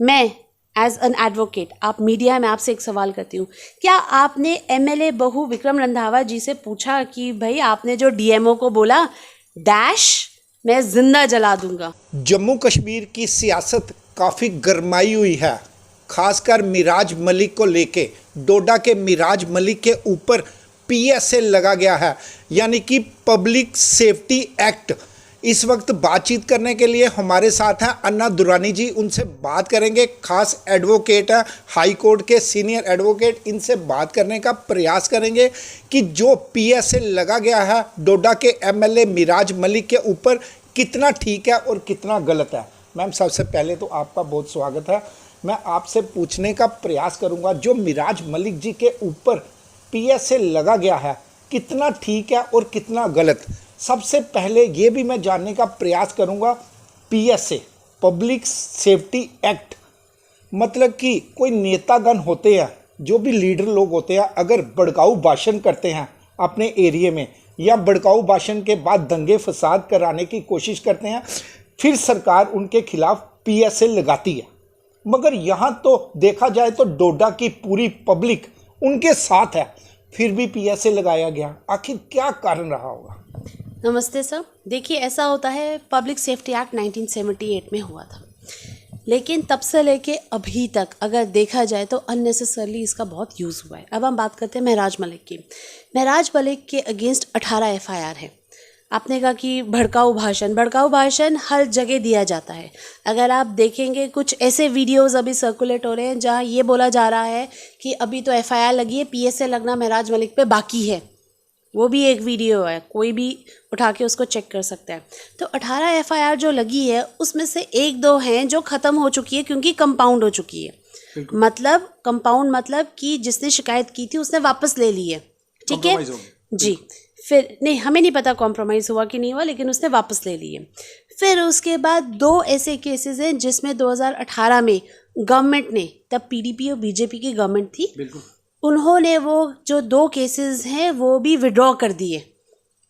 मैं as an advocate, आप media में, आपसे एक सवाल करती हूँ, क्या आपने एमएलए बहू विक्रम रंधावा जी से पूछा कि भाई आपने जो डीएमओ को बोला डैश मैं जिंदा जला दूंगा? जम्मू कश्मीर की सियासत काफ़ी गरमाई हुई है, खासकर मिराज मलिक को लेके। डोडा के मिराज मलिक के ऊपर पीएसए लगा गया है, यानी कि पब्लिक सेफ्टी एक्ट। इस वक्त बातचीत करने के लिए हमारे साथ हैं अन्ना दुरानी जी, उनसे बात करेंगे। खास एडवोकेट है, हाई कोर्ट के सीनियर एडवोकेट, इनसे बात करने का प्रयास करेंगे कि जो पीएसए लगा गया है डोडा के एमएलए मिराज मलिक के ऊपर कितना ठीक है और कितना गलत है। मैम, सबसे पहले तो आपका बहुत स्वागत है। मैं आपसे पूछने का प्रयास करूंगा, जो मिराज मलिक जी के ऊपर पीएसए लगा गया है कितना ठीक है और कितना गलत। सबसे पहले ये भी मैं जानने का प्रयास करूंगा, पीएसए पब्लिक सेफ्टी एक्ट मतलब कि कोई नेतागण होते हैं, जो भी लीडर लोग होते हैं, अगर भड़काऊ भाषण करते हैं अपने एरिया में या भड़काऊ भाषण के बाद दंगे फसाद कराने की कोशिश करते हैं, फिर सरकार उनके खिलाफ पीएसए लगाती है। मगर यहाँ तो देखा जाए तो डोडा की पूरी पब्लिक उनके साथ है, फिर भी पीएसए लगाया गया। आखिर क्या कारण रहा होगा? नमस्ते सर। देखिए, ऐसा होता है, पब्लिक सेफ्टी एक्ट 1978 में हुआ था, लेकिन तब से लेके अभी तक अगर देखा जाए तो अननेसेसरली इसका बहुत यूज़ हुआ है। अब हम बात करते हैं महराज मलिक की। महराज मलिक के अगेंस्ट 18 एफआईआर है। आपने कहा कि भड़काऊ भाषण हर जगह दिया जाता है। अगर आप देखेंगे कुछ ऐसे वीडियोस अभी सर्कुलेट हो रहे हैं जहां ये बोला जा रहा है कि अभी तो एफआईआर लगी है, पीएसए लगना महराज मलिक पे बाकी है। वो भी एक वीडियो है, कोई भी उठा के उसको चेक कर सकता है। तो 18 एफआईआर जो लगी है उसमें से 1-2 हैं जो ख़त्म हो चुकी है क्योंकि कंपाउंड हो चुकी है। मतलब कंपाउंड मतलब कि जिसने शिकायत की थी उसने वापस ले ली है, ठीक है जी। फिर नहीं, हमें नहीं पता कॉम्प्रोमाइज़ हुआ कि नहीं हुआ, लेकिन उसने वापस ले ली है। फिर उसके बाद 2 ऐसे केसेस हैं जिसमें 2018 में गवर्नमेंट ने, तब पीडीपी और बीजेपी की गवर्नमेंट थी, उन्होंने वो जो 2 केसेस हैं वो भी विड्रॉ कर दिए।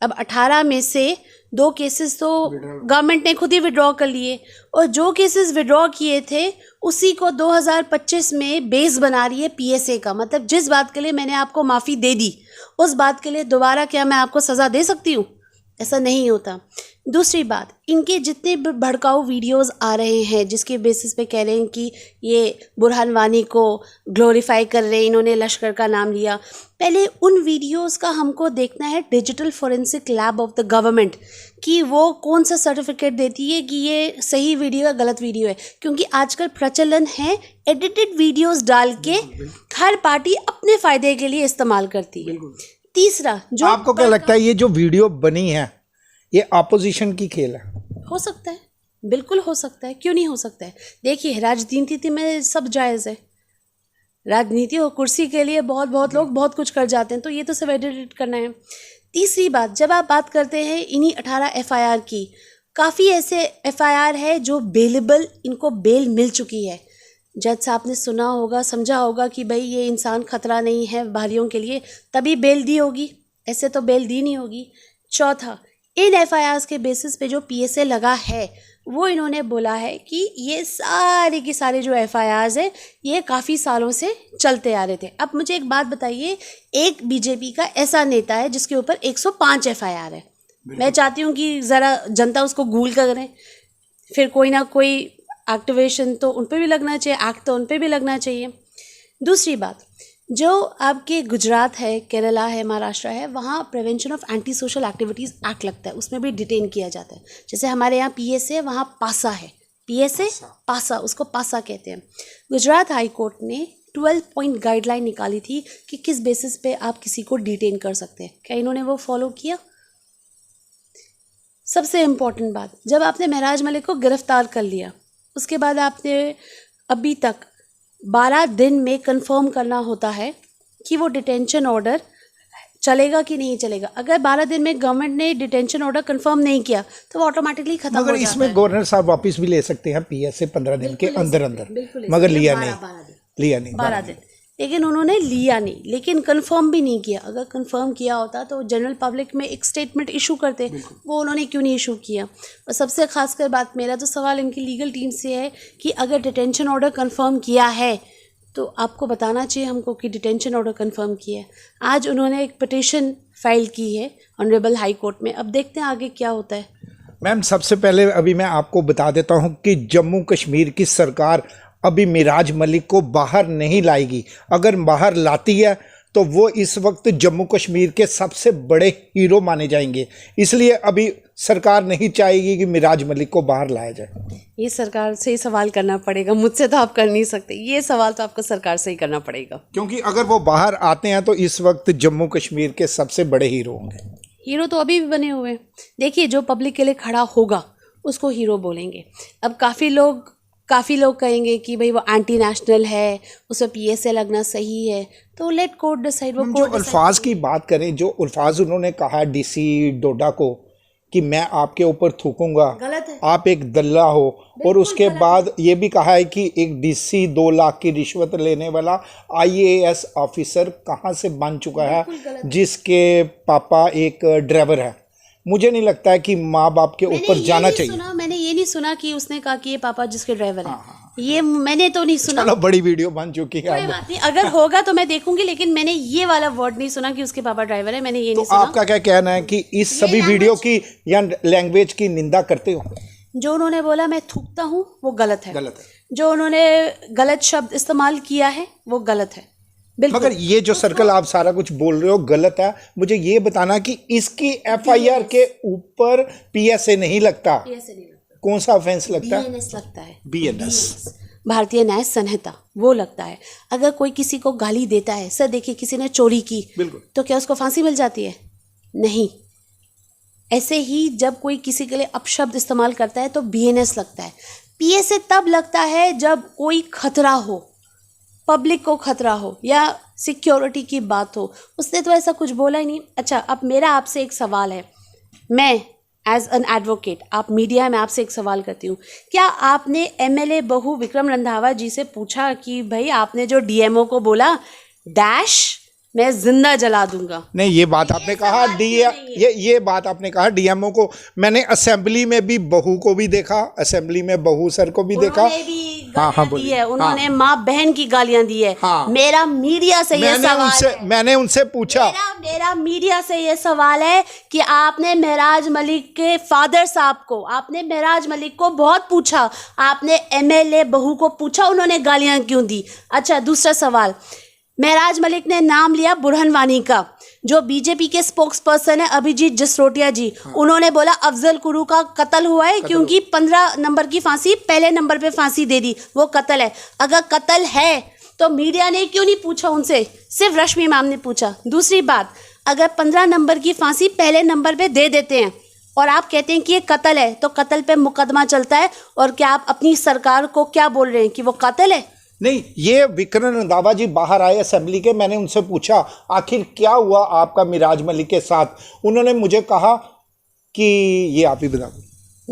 अब 18 में से 2 केसेस तो गवर्नमेंट ने खुद ही विड्रॉ कर लिए, और जो केसेस विड्रॉ किए थे उसी को 2025 में बेस बना रही है पीएसए का। मतलब जिस बात के लिए मैंने आपको माफ़ी दे दी उस बात के लिए दोबारा क्या मैं आपको सज़ा दे सकती हूँ? ऐसा नहीं होता। दूसरी बात, इनके जितने भड़काऊ वीडियोस आ रहे हैं जिसके बेसिस पे कह रहे हैं कि ये बुरहान वानी को ग्लोरीफाई कर रहे हैं, इन्होंने लश्कर का नाम लिया। पहले उन वीडियोस का हमको देखना है digital forensic lab of the government कि वो कौन सा सर्टिफिकेट देती है कि ये सही वीडियो है गलत वीडियो है। क्योंकि आजकल प्रचलन है एडिटेड वीडियोस डाल के हर पार्टी अपने फ़ायदे के लिए इस्तेमाल करती है। तीसरा, जो आपको क्या लगता है ये जो वीडियो बनी है ये अपोजिशन की खेल है? हो सकता है, बिल्कुल हो सकता है, क्यों नहीं हो सकता है। देखिए, राजनीति में सब जायज़ है। राजनीति और कुर्सी के लिए बहुत लोग बहुत कुछ कर जाते हैं, तो ये तो सब एडिट करना है। तीसरी बात, जब आप बात करते हैं इन्हीं 18 एफआईआर की, काफ़ी ऐसे एफआईआर है जो बेलेबल, इनको बेल मिल चुकी है। जज साहब ने सुना होगा, समझा होगा कि भाई ये इंसान खतरा नहीं है बाहरियों के लिए, तभी बेल दी होगी, ऐसे तो बेल दी नहीं होगी। चौथा, इन एफआईआर्स के बेसिस पे जो पीएसए लगा है वो इन्होंने बोला है कि ये सारे की सारे जो एफआईआर्स हैं ये काफ़ी सालों से चलते आ रहे थे। अब मुझे एक बात बताइए, एक बीजेपी का ऐसा नेता है जिसके ऊपर 105 एफआईआर है। मैं चाहती हूँ कि ज़रा जनता उसको गूगल करें, फिर कोई ना कोई एक्टिवेशन तो उन पर भी लगना चाहिए, एक्ट तो उन पर भी लगना चाहिए। दूसरी बात, जो आपके गुजरात है, केरला है, महाराष्ट्र है, वहाँ prevention of anti social activities act लगता है, उसमें भी डिटेन किया जाता है। जैसे हमारे यहाँ पीएसए, वहाँ पासा है, पीएसए पासा, उसको पासा कहते हैं। गुजरात हाई कोर्ट ने 12 पॉइंट गाइडलाइन निकाली थी कि किस बेसिस पे आप किसी को डिटेन कर सकते हैं। क्या इन्होंने वो फॉलो किया? सबसे इम्पोर्टेंट बात, जब आपने महराज मलिक को गिरफ्तार कर लिया उसके बाद आपने अभी तक 12 दिन में कंफर्म करना होता है कि वो डिटेंशन ऑर्डर चलेगा कि नहीं चलेगा। अगर 12 दिन में गवर्नमेंट ने डिटेंशन ऑर्डर कंफर्म नहीं किया तो वो ऑटोमेटिकली खत्म हो जाता है। मगर इसमें गवर्नर साहब वापस भी ले सकते हैं पीएसए 15 दिन के अंदर, मगर लिया नहीं। 12 दिन। लेकिन उन्होंने लिया नहीं, लेकिन कंफर्म भी नहीं किया। अगर कंफर्म किया होता तो जनरल पब्लिक में एक स्टेटमेंट इशू करते, वो उन्होंने क्यों नहीं इशू किया। और सबसे खासकर बात, मेरा तो सवाल इनकी लीगल टीम से है कि अगर डिटेंशन ऑर्डर कंफर्म किया है तो आपको बताना चाहिए हमको कि डिटेंशन ऑर्डर कंफर्म किया है। आज उन्होंने एक पिटीशन फाइल की है ऑनरेबल हाई कोर्ट में, अब देखते हैं आगे क्या होता है। मैम, सबसे पहले अभी मैं आपको बता देता हूं कि जम्मू कश्मीर की सरकार अभी मिराज मलिक को बाहर नहीं लाएगी। अगर बाहर लाती है तो वो इस वक्त जम्मू कश्मीर के सबसे बड़े हीरो माने जाएंगे। इसलिए अभी सरकार नहीं चाहेगी कि मिराज मलिक को बाहर लाया जाए। ये सरकार से ही सवाल करना पड़ेगा, मुझसे तो आप कर नहीं सकते। ये सवाल तो आपको सरकार से ही करना पड़ेगा, क्योंकि अगर वो बाहर आते हैं तो इस वक्त जम्मू कश्मीर के सबसे बड़े हीरो होंगे। हीरो तो अभी भी बने हुए हैं। देखिए, जो पब्लिक के लिए खड़ा होगा उसको हीरो बोलेंगे। अब काफ़ी लोग कहेंगे कि भाई वो एंटी नेशनल है, उसे पीएसए लगना सही है, तो लेट कोर्ट डिसाइड। वो जो अल्फाज की बात करें, जो अल्फाज उन्होंने कहा डीसी डोडा को कि मैं आपके ऊपर थूकूंगा, गलत है। आप एक दल्ला हो, और उसके बाद ये भी कहा है कि एक डीसी 2 लाख की रिश्वत लेने वाला आईएएस ऑफिसर कहाँ से बन चुका है, जिसके पापा एक ड्राइवर है। मुझे नहीं लगता है कि माँ बाप के ऊपर जाना चाहिए। मैंने ये नहीं सुना कि उसने कहा कि ये पापा जिसके ड्राइवर है। ये मैंने तो नहीं सुना। चलो, बड़ी वीडियो बन चुकी है। कोई बात नहीं, अगर होगा तो मैं देखूंगी, लेकिन मैंने ये वाला वर्ड नहीं सुना कि उसके पापा ड्राइवर है। मैंने ये नहीं सुना। आपका क्या कहना है कि इस सभी वीडियो की या लैंग्वेज की निंदा करते हो? जो उन्होंने बोला मैं थूकता हूँ वो गलत है। गलत है। जो उन्होंने गलत शब्द इस्तेमाल किया है वो गलत है, बिल्कुल। मगर ये जो सर्कल आप सारा कुछ बोल रहे हो गलत है। मुझे ये बताना कि इसकी एफआईआर के ऊपर पीएसए नहीं लगता। पीएसए नहीं लगता। कौन सा ऑफेंस लगता है? बीएनएस लगता है। बीएनएस, भारतीय न्याय संहिता, वो लगता है। अगर कोई किसी को गाली देता है, सर देखिए किसी ने चोरी की, बिल्कुल, तो क्या उसको फांसी मिल जाती है? नहीं। ऐसे ही जब कोई किसी के लिए अपशब्द इस्तेमाल करता है तो बीएनएस लगता है। पीएसए तब लगता है जब कोई खतरा हो, पब्लिक को खतरा हो या सिक्योरिटी की बात हो। उसने तो ऐसा कुछ बोला ही नहीं। अच्छा, अब मेरा आपसे एक सवाल है, मैं एज एन एडवोकेट, आप मीडिया में, आपसे एक सवाल करती हूँ। क्या आपने एमएलए बहू विक्रम रंधावा जी से पूछा कि भाई आपने जो डीएमओ को बोला डैश मैं जिंदा जला दूंगा? नहीं, ये बात आपने कहा ये बात आपने कहा डीएमओ को। मैंने असेंबली में भी बहू को भी देखा, असेंबली में बहू सर को भी देखा। हाँ, दी है उन्होंने, माँ बहन की गालियां दी है। मेरा मीडिया से ये सवाल है, मैंने उनसे पूछा, मेरा मीडिया से ये सवाल है कि आपने महराज मलिक के फादर साहब को, आपने महराज मलिक को बहुत पूछा, आपने एमएलए बहू को पूछा उन्होंने गालियां क्यों दी? अच्छा, दूसरा सवाल, महराज मलिक ने नाम लिया बुरहान वानी का, जो बीजेपी के स्पोक्स पर्सन है अभिजीत जसरोटिया जी। उन्होंने बोला अफजल गुरु का कत्ल हुआ है क्योंकि 15 नंबर की फांसी पहले नंबर पे फांसी दे दी, वो कत्ल है। अगर कत्ल है तो मीडिया ने क्यों नहीं पूछा उनसे? सिर्फ रश्मि मैम ने पूछा। दूसरी बात, अगर 15 नंबर की फांसी पहले नंबर पे दे देते हैं और आप कहते हैं कि ये कत्ल है, तो कत्ल पे मुकदमा चलता है, और क्या आप अपनी सरकार को क्या बोल रहे हैं कि वो कत्ल है? नहीं, ये विक्रम रंधावा जी बाहर आए असेंबली के, मैंने उनसे पूछा आखिर क्या हुआ आपका मिराज मलिक के साथ। उन्होंने मुझे कहा कि ये आप ही बता दो,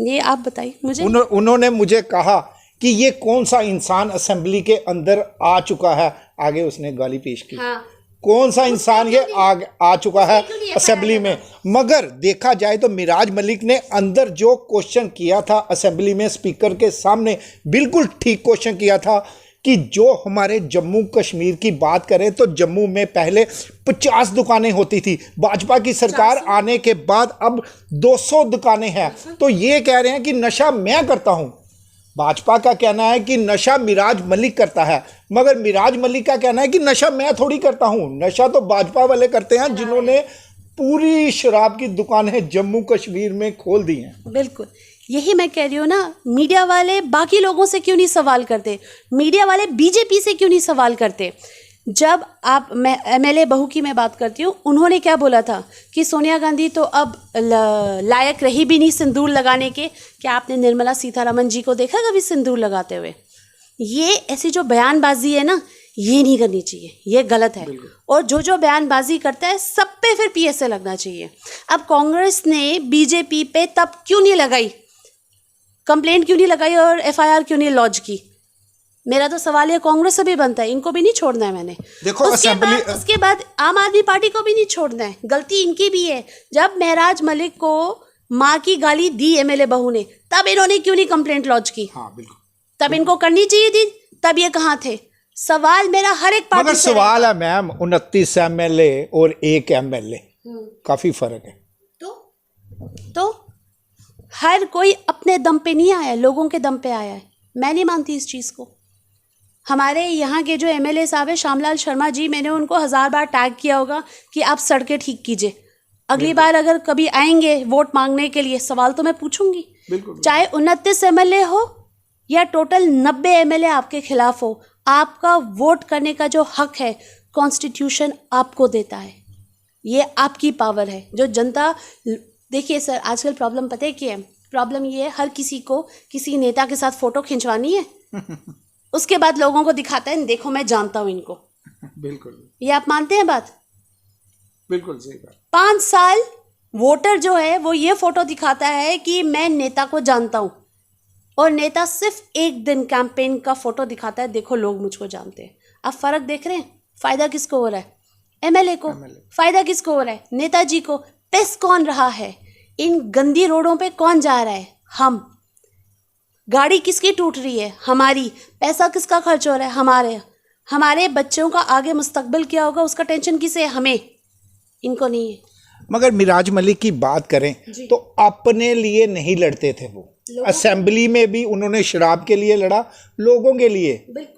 ये आप बताइए मुझे। उन्होंने मुझे कहा कि ये कौन सा इंसान असेंबली के अंदर आ चुका है, आगे उसने गाली पेश की। कौन सा इंसान ये आ चुका है असेंबली में? मगर देखा जाए तो मिराज मलिक ने अंदर जो क्वेश्चन किया था असेंबली में स्पीकर के सामने, बिल्कुल ठीक क्वेश्चन किया था कि जो हमारे जम्मू कश्मीर की बात करें तो जम्मू में पहले 50 दुकानें होती थी, भाजपा की सरकार आने के बाद अब 200 दुकानें हैं। तो ये कह रहे हैं कि नशा मैं करता हूं। भाजपा का कहना है कि नशा मिराज मलिक करता है, मगर मिराज मलिक का कहना है कि नशा मैं थोड़ी करता हूं, नशा तो भाजपा वाले करते हैं जिन्होंने पूरी शराब की दुकानें जम्मू कश्मीर में खोल दी हैं। बिल्कुल, यही मैं कह रही हूँ ना, मीडिया वाले बाकी लोगों से क्यों नहीं सवाल करते? मीडिया वाले बीजेपी से क्यों नहीं सवाल करते? जब आप, मैं एमएलए बहू की मैं बात करती हूँ, उन्होंने क्या बोला था कि सोनिया गांधी तो अब लायक रही भी नहीं सिंदूर लगाने के। क्या आपने निर्मला सीतारमण जी को देखा कभी सिंदूर लगाते हुए? ये ऐसी जो बयानबाजी है ना, ये नहीं करनी चाहिए, ये गलत है। और जो बयानबाजी करता है सब पे फिर पीएसए लगना चाहिए। अब कांग्रेस ने बीजेपी पे तब क्यों नहीं लगाई कंप्लेंट, क्यों नहीं लगाई और एफआईआर क्यों नहीं लॉन्च की? मेरा तो सवाल ये कांग्रेस से भी बनता है, इनको भी नहीं छोड़ना है मैंने। देखो उसके बाद आम आदमी पार्टी को भी नहीं छोड़ना है, गलती इनकी भी है। जब महराज मलिक को माँ की गाली दी एमएलए बहू ने, तब इन्होंने क्यों नहीं कंप्लेंट लॉन्च की? हाँ बिल्कुल, तब इनको करनी चाहिए थी, तब ये कहाँ थे? सवाल मेरा हर एक पार्टी मगर से सवाल है मैम, 29 एमएलए और 1 एमएलए, काफी फर्क है। तो हर कोई अपने दम पे नहीं आया, लोगों के दम पे आया है। मैं नहीं मानती इस चीज़ को। हमारे यहाँ के जो एमएलए साहब है श्यामलाल शर्मा जी, मैंने उनको 1000 बार टैग किया होगा कि आप सड़कें ठीक कीजिए। अगली बार अगर कभी आएंगे वोट मांगने के लिए, सवाल तो मैं पूछूंगी। चाहे 29 एमएलए हो या टोटल 90 एमएलए आपके खिलाफ हो, आपका वोट करने का जो हक है कॉन्स्टिट्यूशन आपको देता है, ये आपकी पावर है। जो जनता, देखिए सर, आजकल प्रॉब्लम पता है क्या है? प्रॉब्लम ये है, हर किसी को किसी नेता के साथ फोटो खिंचवानी है, उसके बाद लोगों को दिखाता है देखो मैं जानता हूं इनको। बिल्कुल, ये आप मानते हैं बात? बिल्कुल सही बात। 5 साल वोटर जो है वो ये फोटो दिखाता है कि मैं नेता को जानता हूं, और नेता सिर्फ 1 दिन कैंपेन का फोटो दिखाता है, देखो लोग मुझको जानते हैं। आप फर्क देख रहे हैं? फायदा किसको हो रहा है? एमएलए को। फायदा किसको हो रहा है? नेताजी को। पेस कौन रहा है? इन गंदी रोडों पे कौन जा रहा है? हम। गाड़ी किसकी टूट रही है? हमारी। पैसा किसका खर्च हो रहा है? हमारे। हमारे बच्चों का आगे मुस्तकबिल क्या होगा उसका टेंशन किसे है? हमें। इनको नहीं है। मगर मिराज मलिक की बात करें तो अपने लिए नहीं लड़ते थे वो। असेंबली में भी उन्होंने शराब के लिए लड़ा, लोगों के लिए,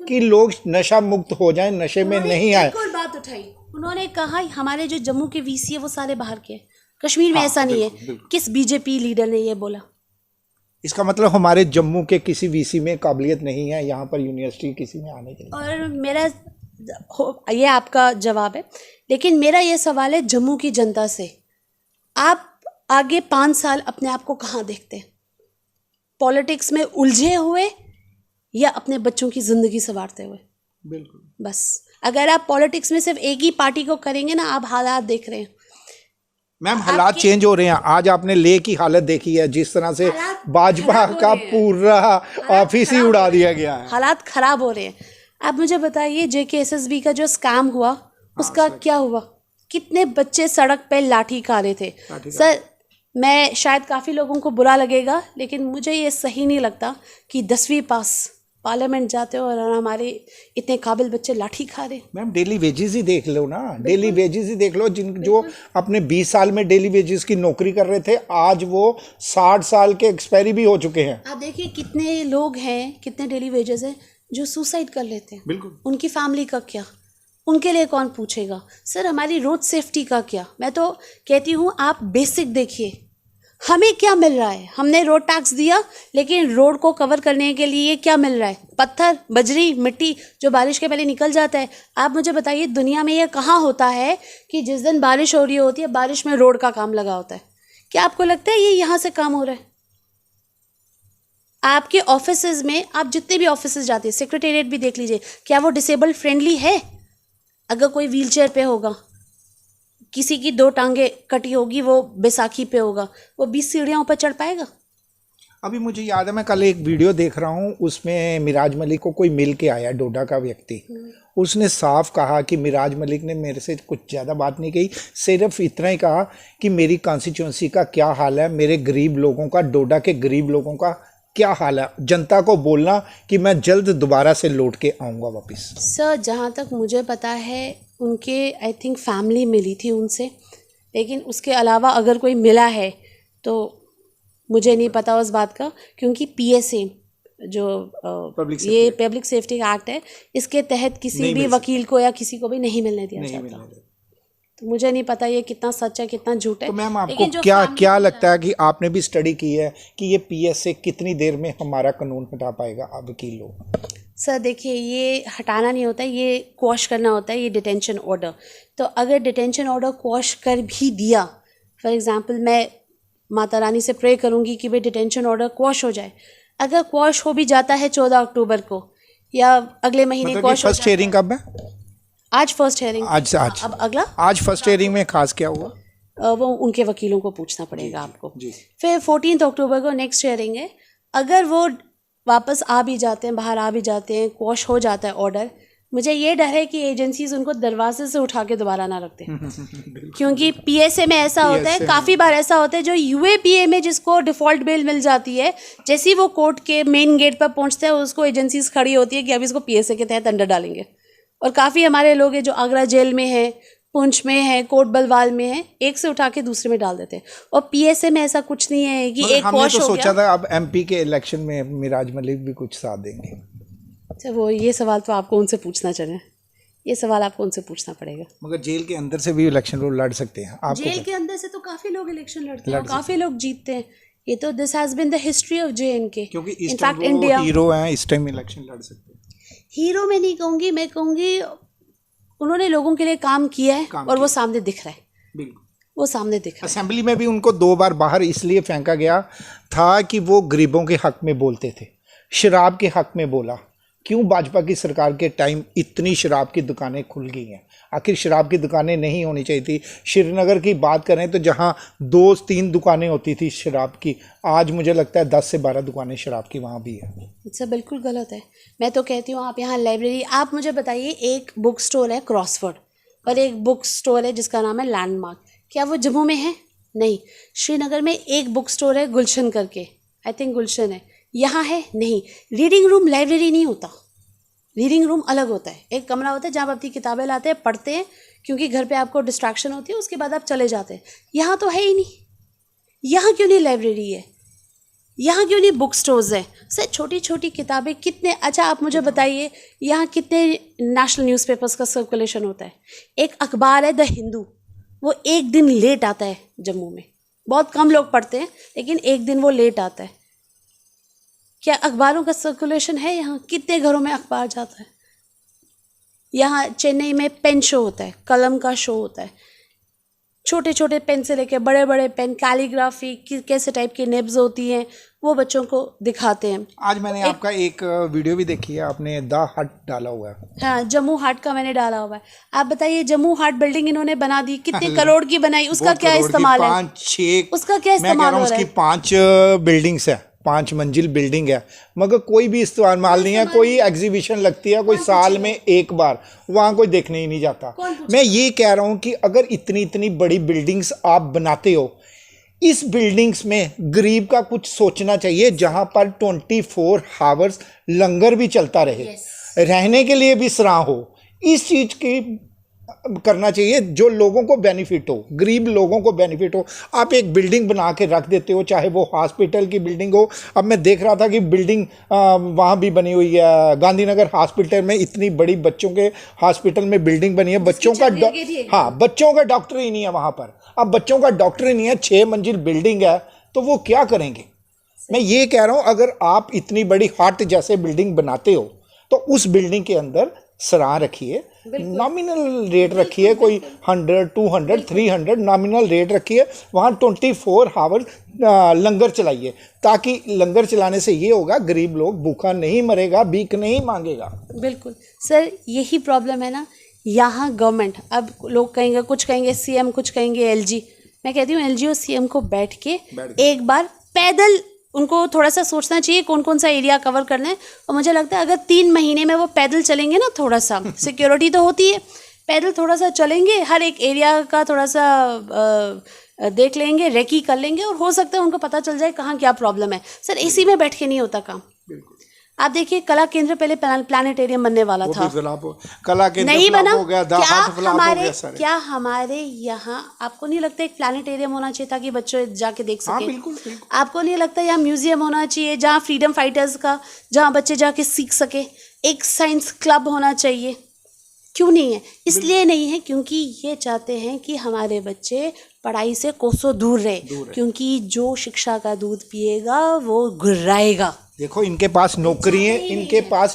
कि लोग नशा मुक्त हो जाएं, नशे में नहीं आए। एक और बात उठाई उन्होंने, कहा हमारे जो जम्मू के वीसी है वो सारे बाहर के, कश्मीर में ऐसा नहीं है। किस बीजेपी लीडर ने ये बोला? इसका मतलब हमारे जम्मू के किसी वीसी में काबिलियत नहीं है यहाँ पर यूनिवर्सिटी किसी में आने के लिए। और मेरा ये आपका जवाब है, लेकिन मेरा ये सवाल है जम्मू की जनता से, आप आगे 5 साल अपने आप को कहाँ देखते हैं? पॉलिटिक्स में उलझे हुए या अपने बच्चों की जिंदगी संवारते हुए? बिल्कुल। बस अगर आप पॉलिटिक्स में सिर्फ एक ही पार्टी को करेंगे ना, आप हालात देख रहे हैं मैम, हालात चेंज हो रहे हैं। आज आपने ले की हालत देखी है, जिस तरह से भाजपा का पूरा ऑफिस ही उड़ा दिया गया है। हालात खराब हो रहे हैं। आप मुझे बताइए, JKSSB का जो स्कैम हुआ उसका क्या हुआ? कितने बच्चे सड़क पे लाठी खा रहे थे? सर, मैं शायद काफ़ी लोगों को बुरा लगेगा, लेकिन मुझे ये सही नहीं लगता कि 10वीं पास पार्लियामेंट जाते हो और हमारे इतने काबिल बच्चे लाठी खा रहे। मैम, डेली वेजेस ही देख लो ना, डेली वेजेस ही देख लो। जो अपने 20 साल में डेली वेजेस की नौकरी कर रहे थे, आज वो 60 साल के एक्सपायरी भी हो चुके हैं। आप देखिए कितने लोग हैं, कितने डेली वेजेस हैं जो सुसाइड कर लेते हैं। बिल्कुल। उनकी फैमिली का क्या? उनके लिए कौन पूछेगा? सर, हमारी रोड सेफ्टी का क्या? मैं तो कहती हूँ आप बेसिक देखिए, हमें क्या मिल रहा है? हमने रोड टैक्स दिया, लेकिन रोड को कवर करने के लिए क्या मिल रहा है? पत्थर, बजरी, मिट्टी जो बारिश के पहले निकल जाता है। आप मुझे बताइए, दुनिया में ये कहाँ होता है कि जिस दिन बारिश हो रही होती है, बारिश में रोड का काम लगा होता है? क्या आपको लगता है ये यहाँ से काम हो रहा है? आपके ऑफिसेज में, आप जितने भी ऑफिसेज जाते हैं, सेक्रेटेरिएट भी देख लीजिए, क्या वो डिसेबल्ड फ्रेंडली है? अगर कोई व्हीलचेयर पे होगा, किसी की 2 टांगे कटी होगी, वो बैसाखी पे होगा, वो 20 सीढ़ियाँ ऊपर चढ़ पाएगा? अभी मुझे याद है, मैं कल एक वीडियो देख रहा हूँ, उसमें मिराज मलिक को कोई मिल के आया, डोडा का व्यक्ति। उसने साफ कहा कि मिराज मलिक ने मेरे से कुछ ज़्यादा बात नहीं कही, सिर्फ इतना ही कहा कि मेरी कॉन्स्टिट्यूंसी का क्या हाल है, मेरे गरीब लोगों का, डोडा के गरीब लोगों का क्या हाल है। जनता को बोलना कि मैं जल्द दोबारा से लौट के आऊँगा वापस। सर, जहाँ तक मुझे पता है, उनके आई थिंक फैमिली मिली थी उनसे, लेकिन उसके अलावा अगर कोई मिला है तो मुझे नहीं पता उस बात का, क्योंकि PSA जो ये पब्लिक सेफ्टी एक्ट है, इसके तहत किसी भी वकील को या किसी को भी नहीं मिलने दिया जाता। तो मुझे नहीं पता ये कितना सच है कितना झूठ है। तो मैम, आपको क्या लगता है कि आपने भी स्टडी की है कि ये PSA कितनी देर में हमारा कानून हटा पाएगा अब वकील लोग? सर देखिए, ये हटाना नहीं होता है, ये क्वॉश करना होता है, ये डिटेंशन ऑर्डर। तो अगर डिटेंशन ऑर्डर क्वॉश कर भी दिया, फॉर एग्जांपल मैं माता रानी से प्रे करूँगी कि भाई डिटेंशन ऑर्डर क्वॉश हो जाए। अगर क्वॉश हो भी जाता है 14 अक्टूबर को या अगले महीने क्वॉश हो जाता है। फर्स्ट हियरिंग कब है? आज फर्स्ट हियरिंग। आज अब अगला आज फर्स्ट हियरिंग में खास क्या हुआ? वो उनके वकीलों को पूछना पड़ेगा आपको। फिर 14 अक्टूबर को नेक्स्ट हियरिंग है। अगर वो वापस आ भी जाते हैं, बाहर आ भी जाते हैं, क्वॉश हो जाता है ऑर्डर। मुझे ये डर है कि एजेंसीज उनको दरवाजे से उठा के दोबारा ना रख दें क्योंकि पीएसए में ऐसा होता है, काफ़ी बार ऐसा होता है जो यूएपीए में जिसको डिफ़ॉल्ट बेल मिल जाती है, जैसे ही वो कोर्ट के मेन गेट पर पहुंचते हैं उसको एजेंसीज खड़ी होती है कि अब इसको पीएसए के तहत अंडर डालेंगे। और काफ़ी हमारे लोग हैं जो आगरा जेल में हैं, पुंछ में है, कोट बलवाल में है, एक से उठा के दूसरे में डाल देते हैं। और पीएसए में ऐसा कुछ नहीं है कि एक वॉश हो गया। सोचा था अब एमपी के इलेक्शन में मिराज मलिक भी कुछ साथ देंगे। अच्छा, वो ये सवाल तो आपको उनसे पूछना चाहिए, ये सवाल आपको उनसे पूछना पड़ेगा। मगर जेल के अंदर से भी इलेक्शन वो लड़ सकते हैं। आपको जेल के अंदर से तो काफ़ी लोग इलेक्शन लड़ते हैं और काफ़ी लोग जीतते हैं। ये तो this has been the history of JNK। क्योंकि इस टाइम वो हीरो हैं, इस टाइम इलेक्शन लड़ सकते हैं। हीरो मैं नहीं कहूँगी, मैं कहूँगी उन्होंने लोगों के लिए काम किया है और वो सामने दिख रहा है। बिल्कुल, वो सामने दिख रहा है। असेंबली में भी उनको 2 बार बाहर इसलिए फेंका गया था कि वो गरीबों के हक में बोलते थे, शराब के हक में बोला। क्यों भाजपा की सरकार के टाइम इतनी शराब की दुकानें खुल गई हैं? आखिर शराब की दुकानें नहीं होनी चाहिए थी। श्रीनगर की बात करें तो जहां 2-3 दुकानें होती थी शराब की, आज मुझे लगता है 10 से 12 दुकानें शराब की वहां भी है। इससे बिल्कुल गलत है। मैं तो कहती हूँ आप यहाँ लाइब्रेरी, आप मुझे बताइए, एक बुक स्टोर है क्रॉसवर्ड और एक बुक स्टोर है जिसका नाम है लैंडमार्क, क्या वो जम्मू में है? नहीं। श्रीनगर में एक बुक स्टोर है गुलशन करके, आई थिंक गुलशन है, यहाँ है नहीं। रीडिंग रूम लाइब्रेरी नहीं होता, रीडिंग रूम अलग होता है। एक कमरा होता है जहाँ आप अपनी किताबें लाते हैं, पढ़ते हैं, क्योंकि घर पे आपको डिस्ट्रैक्शन होती है, उसके बाद आप चले जाते हैं। यहाँ तो है ही नहीं। यहाँ क्यों नहीं लाइब्रेरी है? यहाँ क्यों नहीं बुक स्टोर्स है? सर छोटी छोटी किताबें कितने, अच्छा आप मुझे बताइए यहाँ कितने नेशनल न्यूज़पेपर्स का सर्कुलेशन होता है? एक अखबार है द हिंदू, वो एक दिन लेट आता है जम्मू में, बहुत कम लोग पढ़ते हैं लेकिन एक दिन वो लेट आता है। क्या अखबारों का सर्कुलेशन है यहाँ? कितने घरों में अखबार जाता है? यहाँ चेन्नई में पेन शो होता है, कलम का शो होता है, छोटे छोटे पेन से लेके बड़े बड़े पेन, कैलीग्राफी कैसे टाइप की निब्स होती हैं, वो बच्चों को दिखाते हैं। आज मैंने आपका एक वीडियो भी देखी है, आपने द हट डाला हुआ है। हाँ, जम्मू हाट का मैंने डाला हुआ है। आप बताइए, जम्मू हाट बिल्डिंग इन्होंने बना दी, कितने करोड़ की बनाई, उसका क्या इस्तेमाल है? 5-6 उसका क्या इस्तेमाल हो रहा है? उसकी 5 बिल्डिंग्स है, 5 मंजिल बिल्डिंग है, मगर कोई भी इस्तेमाल नहीं है। कोई एग्जीबिशन लगती है कोई साल में एक बार, वहाँ कोई देखने ही नहीं जाता। मैं ये कह रहा हूँ कि अगर इतनी इतनी बड़ी बिल्डिंग्स आप बनाते हो, इस बिल्डिंग्स में गरीब का कुछ सोचना चाहिए, जहाँ पर 24 आवर्स लंगर भी चलता रहे, रहने के लिए भी सराह हो। इस चीज़ की करना चाहिए जो लोगों को बेनिफिट हो, गरीब लोगों को बेनिफिट हो। आप एक बिल्डिंग बना के रख देते हो, चाहे वो हॉस्पिटल की बिल्डिंग हो। अब मैं देख रहा था कि बिल्डिंग वहाँ भी बनी हुई है, गांधीनगर हॉस्पिटल में इतनी बड़ी बच्चों के हॉस्पिटल में बिल्डिंग बनी है, बच्चों का बच्चों का डॉक्टर ही नहीं है वहाँ पर। अब बच्चों का डॉक्टर ही नहीं है, 6 मंजिल बिल्डिंग है, तो वो क्या करेंगे? मैं ये कह रहा हूँ, अगर आप इतनी बड़ी हट जैसे बिल्डिंग बनाते हो तो उस बिल्डिंग के अंदर सराह रखिए, नॉमिनल रेट रखिए, कोई 100, 200, 300 नॉमिनल रेट रखिए। वहाँ 24 आवर लंगर चलाइए, ताकि लंगर चलाने से ये होगा गरीब लोग भूखा नहीं मरेगा, भीख नहीं मांगेगा। बिल्कुल सर, यही प्रॉब्लम है ना यहाँ गवर्नमेंट। अब लोग कहेंगे, कुछ कहेंगे CM, कुछ कहेंगे LG। मैं कहती हूँ LG और CM को बैठ के एक बार पैदल उनको थोड़ा सा सोचना चाहिए कौन कौन सा एरिया कवर करना है। और मुझे लगता है अगर 3 महीने में वो पैदल चलेंगे ना, थोड़ा सा सिक्योरिटी तो होती है, पैदल थोड़ा सा चलेंगे, हर एक एरिया का थोड़ा सा देख लेंगे, रेकी कर लेंगे, और हो सकता है उनको पता चल जाए कहाँ क्या प्रॉब्लम है। सर AC में बैठ के नहीं होता काम। आप देखिए, कला केंद्र पहले प्लानिटेरियम बनने वाला था, कला केंद्र नहीं बना। हो गया, क्या हमारे यहाँ आपको नहीं लगता एक प्लानिटेरियम होना चाहिए ताकि बच्चे जाके देख सके? बिल्कुल। आपको नहीं लगता यहाँ म्यूजियम होना चाहिए जहाँ फ्रीडम फाइटर्स का, जहाँ बच्चे जाके सीख सके? एक साइंस क्लब होना चाहिए। क्यों नहीं है? इसलिए नहीं है क्योंकि ये चाहते हैं कि हमारे बच्चे पढ़ाई से कोसों दूर रहे, क्योंकि जो शिक्षा का दूध पिएगा वो गुर्राएगा। देखो, इनके पास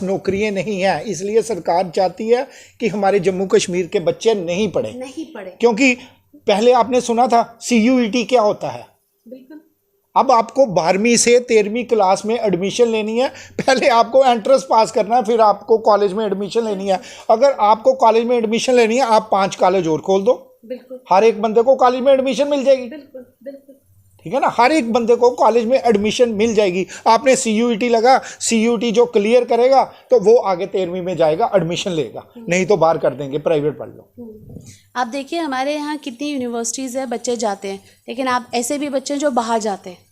नौकरियां नहीं है, इसलिए सरकार चाहती है कि हमारे जम्मू कश्मीर के बच्चे नहीं पढ़े। क्योंकि पहले आपने सुना था CUET क्या होता है। बिल्कुल। अब आपको 12वीं से 13वीं क्लास में एडमिशन लेनी है, पहले आपको एंट्रेंस पास करना है, फिर आपको कॉलेज में एडमिशन लेनी है। अगर आपको कॉलेज में एडमिशन लेनी है, आप 5 कॉलेज और खोल दो, बिल्कुल, हर एक बंदे को कॉलेज में एडमिशन मिल जाएगी। बिल्कुल बिल्कुल। ठीक है ना, हर एक बंदे को कॉलेज में एडमिशन मिल जाएगी। आपने CUET लगा, CUET जो क्लियर करेगा तो वो आगे 13वीं में जाएगा, एडमिशन लेगा, नहीं तो बाहर कर देंगे, प्राइवेट पढ़ लो। आप देखिए हमारे यहाँ कितनी यूनिवर्सिटीज़ है, बच्चे जाते हैं, लेकिन आप ऐसे भी बच्चे हैं जो बाहर जाते हैं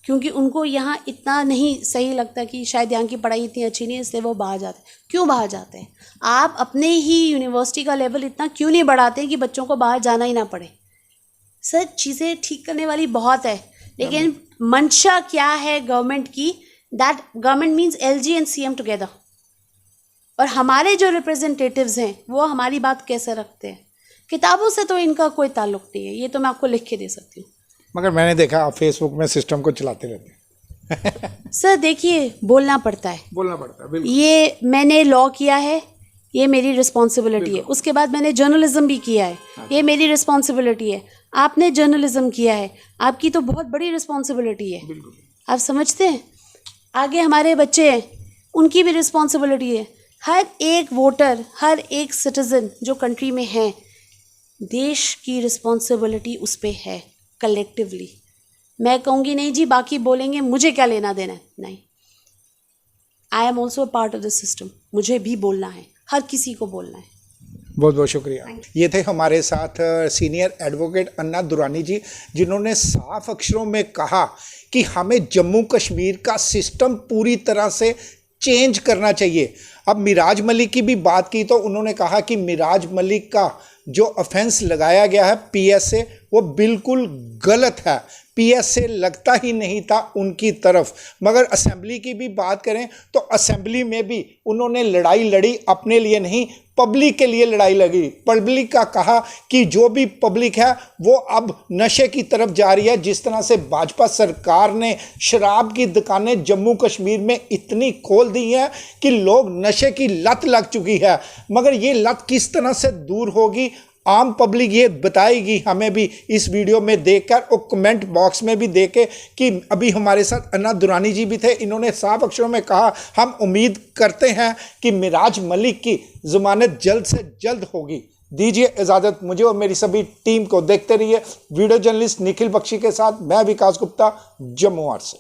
क्योंकि उनको यहाँ इतना नहीं सही लगता कि शायद यहाँ की पढ़ाई इतनी अच्छी नहीं है, इसलिए वो बाहर जाते हैं। क्यों बाहर जाते हैं? आप अपने ही यूनिवर्सिटी का लेवल इतना क्यों नहीं बढ़ाते कि बच्चों को बाहर जाना ही ना पड़े? सर चीज़ें ठीक करने वाली बहुत है, लेकिन मंशा क्या है गवर्नमेंट की? That government means LG and CM together. और हमारे जो रिप्रेजेंटेटिव्स हैं वो हमारी बात कैसे रखते हैं? किताबों से तो इनका कोई ताल्लुक नहीं है, ये तो मैं आपको लिख के दे सकती हूँ। मगर मैंने देखा आप फेसबुक में सिस्टम को चलाते रहते हैं। सर देखिए बोलना पड़ता है, बोलना पड़ता है, बिल्कुल। ये मैंने लॉ किया है, ये मेरी रिस्पॉन्सिबिलिटी है। उसके बाद मैंने जर्नलिज्म भी किया है, ये मेरी रिस्पॉन्सिबिलिटी है। आपने जर्नलिज्म किया है, आपकी तो बहुत बड़ी रिस्पॉन्सिबिलिटी है। आप समझते हैं? आगे हमारे बच्चे हैं, उनकी भी रिस्पॉन्सिबिलिटी है। हर एक वोटर, हर एक सिटीज़न जो कंट्री में है, देश की रिस्पॉन्सिबिलिटी उस पर है कलेक्टिवली। मैं कहूँगी नहीं जी बाकी बोलेंगे, मुझे क्या लेना देना है, नहीं। I am also a part of the system, मुझे भी बोलना है, हर किसी को बोलना है। बहुत बहुत शुक्रिया। ये थे हमारे साथ सीनियर एडवोकेट अन्ना दुरानी जी, जिन्होंने साफ अक्षरों में कहा कि हमें जम्मू कश्मीर का सिस्टम पूरी तरह से चेंज करना चाहिए। अब मिराज मलिक की भी बात की तो उन्होंने कहा कि मिराज मलिक का जो ऑफेंस लगाया गया है PSA, वो बिल्कुल गलत है। PSA लगता ही नहीं था उनकी तरफ। मगर असेंबली की भी बात करें तो असेंबली में भी उन्होंने लड़ाई लड़ी, अपने लिए नहीं, पब्लिक के लिए लड़ाई लगी। पब्लिक का कहा कि जो भी पब्लिक है वो अब नशे की तरफ जा रही है। जिस तरह से भाजपा सरकार ने शराब की दुकानें जम्मू कश्मीर में इतनी खोल दी हैं कि लोग नशे की लत लग चुकी है, मगर ये लत किस तरह से दूर होगी आम पब्लिक ये बताएगी हमें भी इस वीडियो में देखकर, और कमेंट बॉक्स में भी देखे कि अभी हमारे साथ अन्ना दुरानी जी भी थे। इन्होंने साफ अक्षरों में कहा हम उम्मीद करते हैं कि मिराज मलिक की ज़मानत जल्द से जल्द होगी। दीजिए इजाज़त मुझे और मेरी सभी टीम को। देखते रहिए वीडियो जर्नलिस्ट निखिल बख्शी के साथ। मैं विकास गुप्ता, जम्मू से।